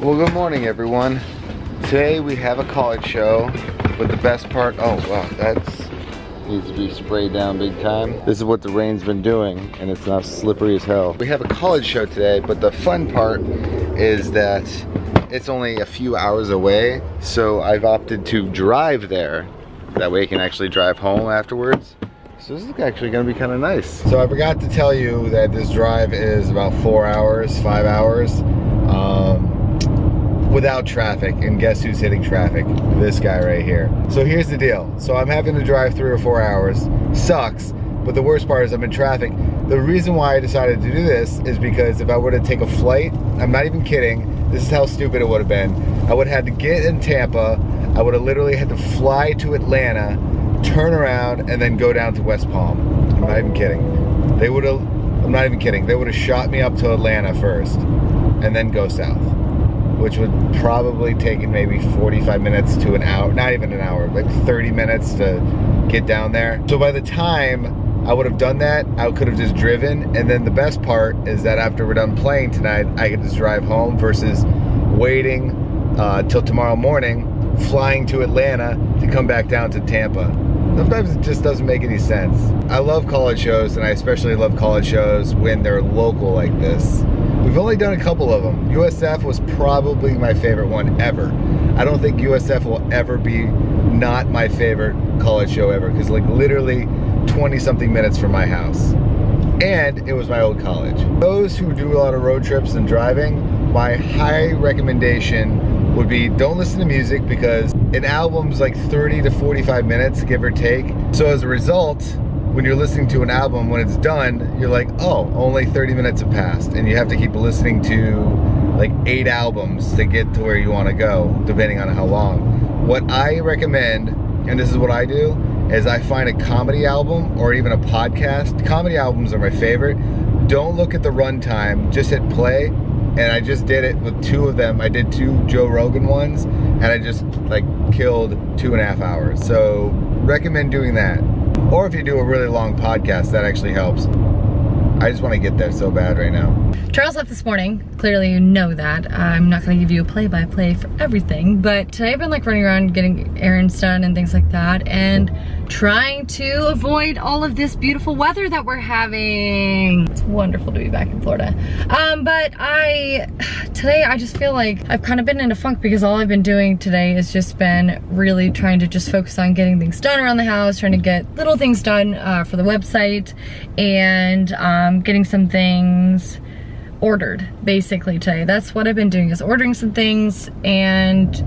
Well, good morning, everyone. Today we have a college show, but the best part, oh wow, that's needs to be sprayed down big time. This is what the rain's been doing, and it's now slippery as hell. We have a college show today, but the fun part is that it's only a few hours away, so I've opted to drive there. That way I can actually drive home afterwards. So this is actually gonna be kind of nice. So I forgot to tell you that this drive is about 4 hours, 5 hours. Without traffic, and guess who's hitting traffic? This guy right here. So here's the deal. So I'm having to drive 3 or 4 hours. Sucks, but the worst part is I'm in traffic. The reason why I decided to do this is because if I were to take a flight, I'm not even kidding, this is how stupid it would have been. I would have had to get in Tampa, I would have literally had to fly to Atlanta, turn around, and then go down to West Palm. I'm not even kidding. They would have, I'm not even kidding, they would have shot me up to Atlanta first, and then go south, which would probably take maybe 45 minutes to an hour, not even an hour, like 30 minutes to get down there. So by the time I would have done that, I could have just driven, and then the best part is that after we're done playing tonight, I could just drive home versus waiting till tomorrow morning, flying to Atlanta to come back down to Tampa. Sometimes it just doesn't make any sense. I love college shows, and I especially love college shows when they're local like this. We've only done a couple of them. USF was probably my favorite one ever. I don't think USF will ever be not my favorite college show ever, because like literally 20 something minutes from my house. And it was my old college. Those who do a lot of road trips and driving, my high recommendation would be don't listen to music, because an album's like 30 to 45 minutes, give or take. So as a result, when you're listening to an album, when it's done, you're like, oh, only 30 minutes have passed, and you have to keep listening to like 8 albums to get to where you want to go, depending on how long. What I recommend, and this is what I do, is I find a comedy album or even a podcast. Comedy albums are my favorite. Don't look at the runtime, just hit play. And I just did it with 2 of them. I did 2 Joe Rogan ones, and I just like killed 2.5 hours. So recommend doing that. Or if you do a really long podcast, that actually helps. I just want to get there so bad right now. Charles left this morning. Clearly you know that. I'm not going to give you a play-by-play for everything, but today I've been like running around getting errands done and things like that, and trying to avoid all of this beautiful weather that we're having. It's wonderful to be back in Florida. But today I just feel like I've kind of been in a funk, because all I've been doing today has just been really trying to just focus on getting things done around the house, trying to get little things done for the website, and getting some things ordered basically today. That's what I've been doing, is ordering some things. And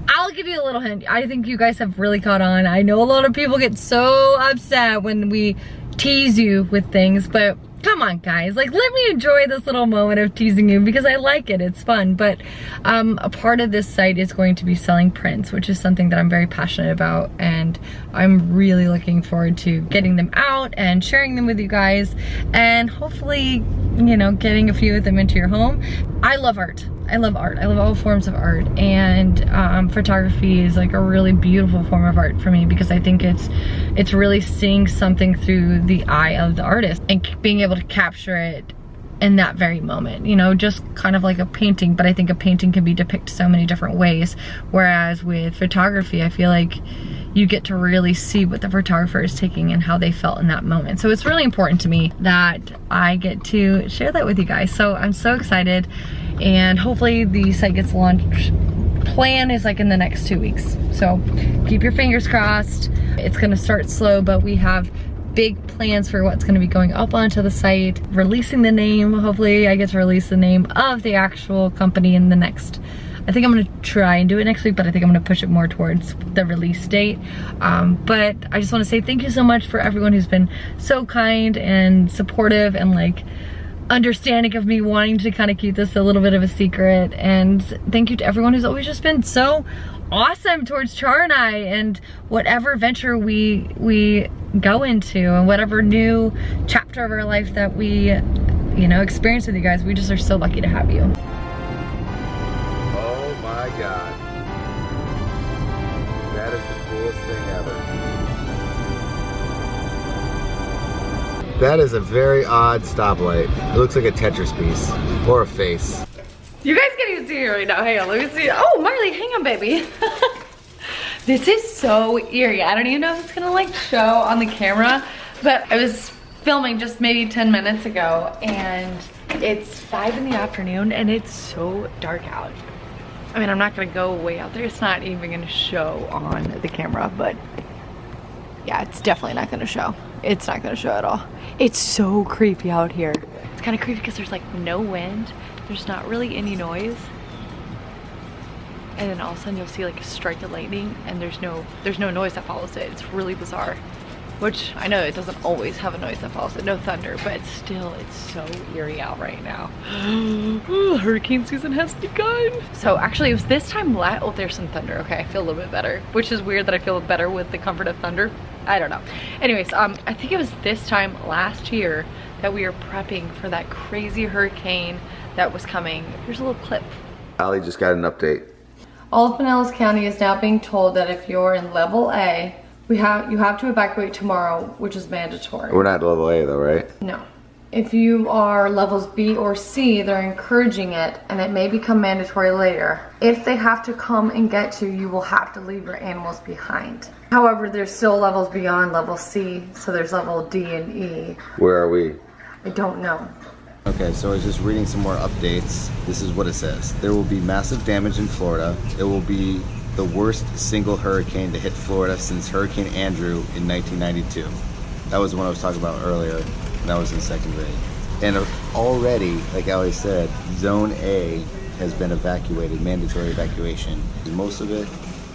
I'll give you a little hint. I think you guys have really caught on. I know a lot of people get so upset when we tease you with things, but come on guys, like let me enjoy this little moment of teasing you, because I like it, it's fun. But a part of this site is going to be selling prints, which is something that I'm very passionate about, and I'm really looking forward to getting them out and sharing them with you guys, and hopefully, you know, getting a few of them into your home. I love art. I love art. I love all forms of art, and photography is like a really beautiful form of art for me, because I think it's really seeing something through the eye of the artist and being able to capture it in that very moment, you know, just kind of like a painting. But I think a painting can be depicted so many different ways, whereas with photography, I feel like you get to really see what the photographer is taking and how they felt in that moment. So it's really important to me that I get to share that with you guys. So I'm so excited, and hopefully the site gets launched. Plan is like in the next 2 weeks. So keep your fingers crossed. It's gonna start slow, but we have big plans for what's going to be going up onto the site, releasing the name. Hopefully I get to release the name of the actual company in the next, I think I'm going to try and do it next week, but I think I'm going to push it more towards the release date. But I just want to say thank you so much for everyone who's been so kind and supportive and like understanding of me wanting to kind of keep this a little bit of a secret. And thank you to everyone who's always just been so awesome towards Char and I, and whatever venture we go into, and whatever new chapter of our life that we, you know, experience with you guys. We just are so lucky to have you. Oh my God. That is the coolest thing ever. That is a very odd stoplight. It looks like a Tetris piece or a face. You guys can't even see it right now. Hang on, let me see. Oh, Marley, hang on, baby. This is so eerie. I don't even know if it's gonna like show on the camera, but I was filming just maybe 10 minutes ago and it's 5 in the afternoon and it's so dark out. I mean, I'm not gonna go way out there. It's not even gonna show on the camera, but yeah, it's definitely not gonna show. It's not gonna show at all. It's so creepy out here. It's kind of creepy because there's like no wind. There's not really any noise. And then all of a sudden you'll see like a strike of lightning and there's no noise that follows it. It's really bizarre. Which I know it doesn't always have a noise that follows it, no thunder, but still it's so eerie out right now. Hurricane season has begun. So actually it was this time oh, there's some thunder. Okay, I feel a little bit better, which is weird that I feel better with the comfort of thunder. I don't know. Anyways, I think it was this time last year that we were prepping for that crazy hurricane that was coming. Here's a little clip. Allie just got an update. All of Pinellas County is now being told that if you're in level A, you have to evacuate tomorrow, which is mandatory. We're not level A though, right? No. If you are levels B or C, they're encouraging it, and it may become mandatory later. If they have to come and get you, you will have to leave your animals behind. However, there's still levels beyond level C, so there's level D and E. Where are we? I don't know. Okay, so I was just reading some more updates. This is what it says. There will be massive damage in Florida. It will be the worst single hurricane to hit Florida since Hurricane Andrew in 1992. That was the one I was talking about earlier, and that was in 2nd grade. And already, like Allie said, Zone A has been evacuated, mandatory evacuation. Most of it,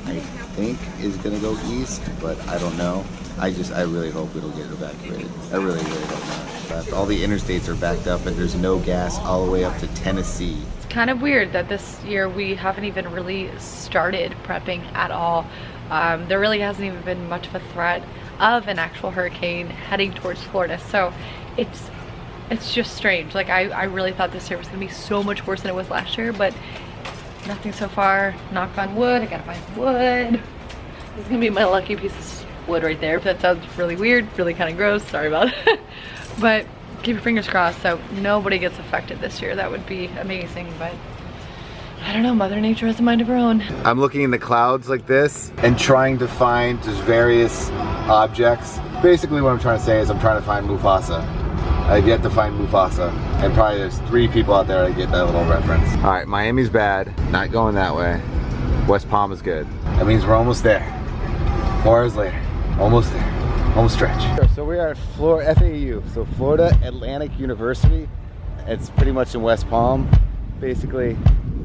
I think, is gonna go east, but I don't know. I really hope it'll get evacuated. I really hope not. But all the interstates are backed up and there's no gas all the way up to Tennessee. It's kind of weird that this year we haven't even really started prepping at all. There really hasn't even been much of a threat of an actual hurricane heading towards Florida. So it's just strange. Like I really thought this year was gonna be so much worse than it was last year, but nothing so far. Knock on wood, I gotta find some wood. This is gonna be my lucky piece of wood right there. That sounds really weird, really kind of gross, sorry about it. But keep your fingers crossed so nobody gets affected this year. That would be amazing, but I don't know, Mother Nature has a mind of her own. I'm looking in the clouds like this and trying to find just various objects. Basically what I'm trying to say is I'm trying to find Mufasa. I've yet to find Mufasa, and probably there's 3 people out there that get that little reference. All right, Miami's bad, not going that way. West Palm is good. That means we're almost there. 4 hours later, almost there. Home stretch. So we are at FAU, so Florida Atlantic University. It's pretty much in West Palm. Basically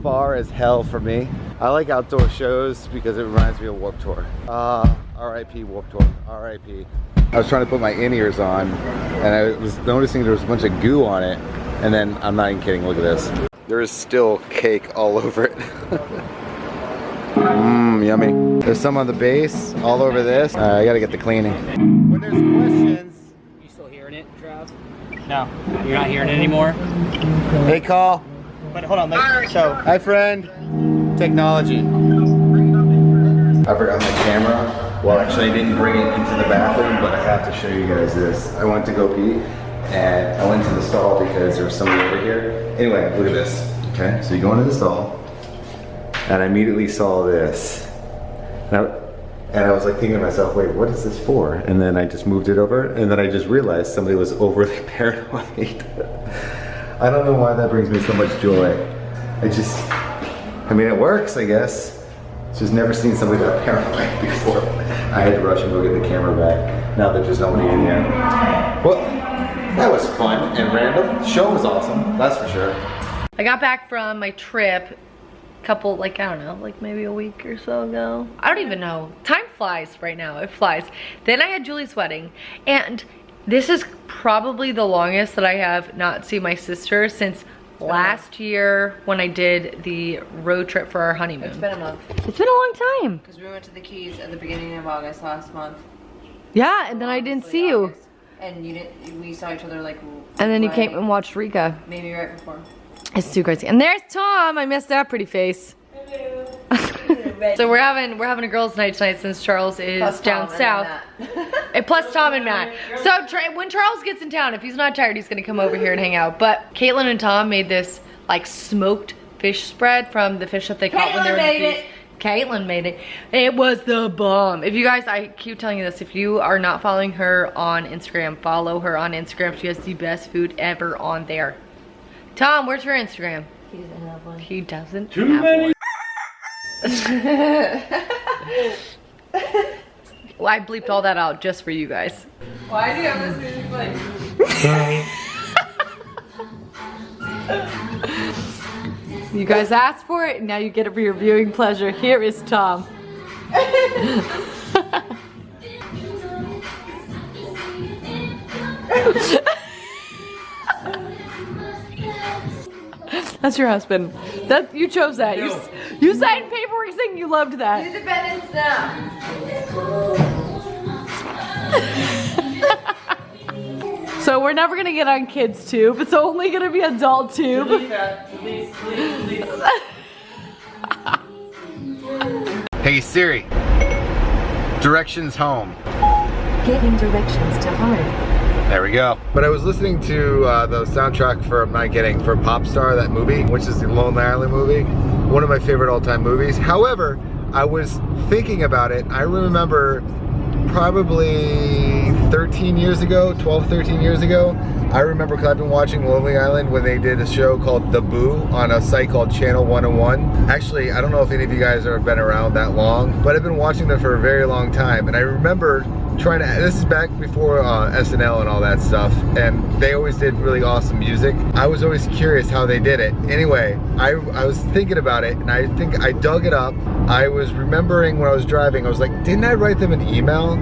far as hell for me. I like outdoor shows because it reminds me of Warped Tour. R.I.P. Warped Tour, R.I.P. I was trying to put my in-ears on and I was noticing there was a bunch of goo on it, and then, I'm not even kidding, look at this. There is still cake all over it. Mmm, yummy. There's some on the base, all over this. I gotta get the cleaning. When there's questions... You still hearing it, Trav? No, you're not hearing it anymore? Hey, call. But hold on, so... Hi, friend. Technology. I forgot my camera. Well, actually, I didn't bring it into the bathroom, but I have to show you guys this. I went to go pee, and I went to the stall because there was somebody over here. Anyway, look at this. Okay, so you go into the stall, and I immediately saw this. And I was like thinking to myself, wait, what is this for? And then I just moved it over, and then I just realized somebody was overly paranoid. I don't know why that brings me so much joy. I mean, it works, I guess. Just never seen somebody that paranoid before. I had to rush and go get the camera back. Now that there's nobody in here. Well, that was fun and random. The show was awesome, that's for sure. I got back from my trip couple, like, I don't know, like maybe a week or so ago. I don't even know. Time flies right now, it flies. Then I had Julie's wedding, and this is probably the longest that I have not seen my sister since last year when I did the road trip for our honeymoon. It's been a month. It's been a long time. Because we went to the Keys at the beginning of August last month. Yeah, and then I didn't see you. And you didn't, we saw each other like... And then you came and watched Rika. Maybe right before. It's too crazy. And there's Tom. I missed that pretty face. So we're having a girls' night tonight since Charles is down south. And plus Tom and Matt. So when Charles gets in town, if he's not tired, he's gonna come over here and hang out. But Caitlin and Tom made this like smoked fish spread from the fish that they caught when they were in the cruise. Caitlin made it. It was the bomb. If you guys, I keep telling you this, if you are not following her on Instagram, follow her on Instagram. She has the best food ever on there. Tom, where's your Instagram? He doesn't have one. He doesn't Too have many. one. Well, I bleeped all that out just for you guys. Why do you have this music playing? You guys asked for it, and now you get it for your viewing pleasure. Here is Tom. That's your husband. That you chose that. No. You signed paperwork saying you loved that. Independence now. So we're never gonna get on kids tube. It's only gonna be adult tube. Delete that. Delete. Hey Siri, directions home. Giving directions to home. There we go. But I was listening to the soundtrack for, I'm not kidding, for Popstar, that movie, which is the Lonely Island movie. One of my favorite all-time movies. However, I was thinking about it. I remember probably 13 years ago, 12, 13 years ago, I remember because I've been watching Lonely Island when they did a show called The Boo on a site called Channel 101. Actually, I don't know if any of you guys have been around that long, but I've been watching them for a very long time. And I remember trying to, this is back before SNL and all that stuff, and they always did really awesome music. I was always curious how they did it. Anyway, I was thinking about it, and I think I dug it up. I was remembering when I was driving, I was like, didn't I write them an email?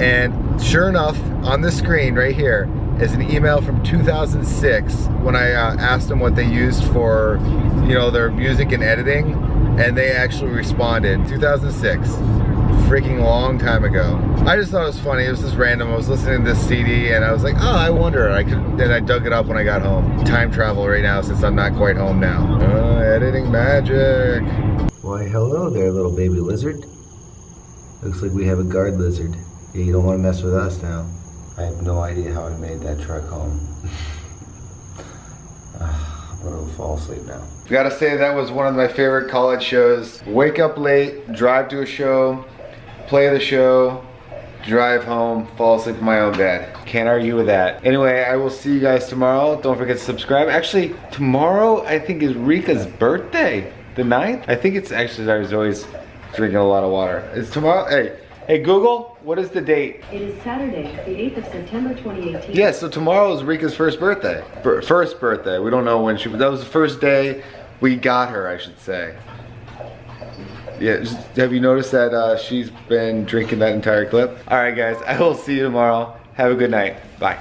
And sure enough, on the screen right here is an email from 2006 when I asked them what they used for, you know, their music and editing, and they actually responded. 2006. Freaking long time ago. I just thought it was funny. It was just random. I was listening to this CD and I was like, oh, I wonder. Then I dug it up when I got home. Time travel right now since I'm not quite home now. Editing magic. Why, hello there, little baby lizard. Looks like we have a guard lizard. Yeah, you don't want to mess with us now. I have no idea how I made that truck home. I'm gonna fall asleep now. Gotta say that was one of my favorite college shows. Wake up late, drive to a show, play the show, drive home, fall asleep in my own bed. Can't argue with that. Anyway, I will see you guys tomorrow. Don't forget to subscribe. Actually, tomorrow I think is Rika's birthday. The 9th? I think it's actually, I was always drinking a lot of water. It's tomorrow. Hey Google, what is the date? It is Saturday, the 8th of September 2018. Yeah, so tomorrow is Rika's first birthday. First birthday. We don't know when that was the first day we got her, I should say. Yeah, have you noticed that she's been drinking that entire clip? All right, guys, I will see you tomorrow. Have a good night. Bye.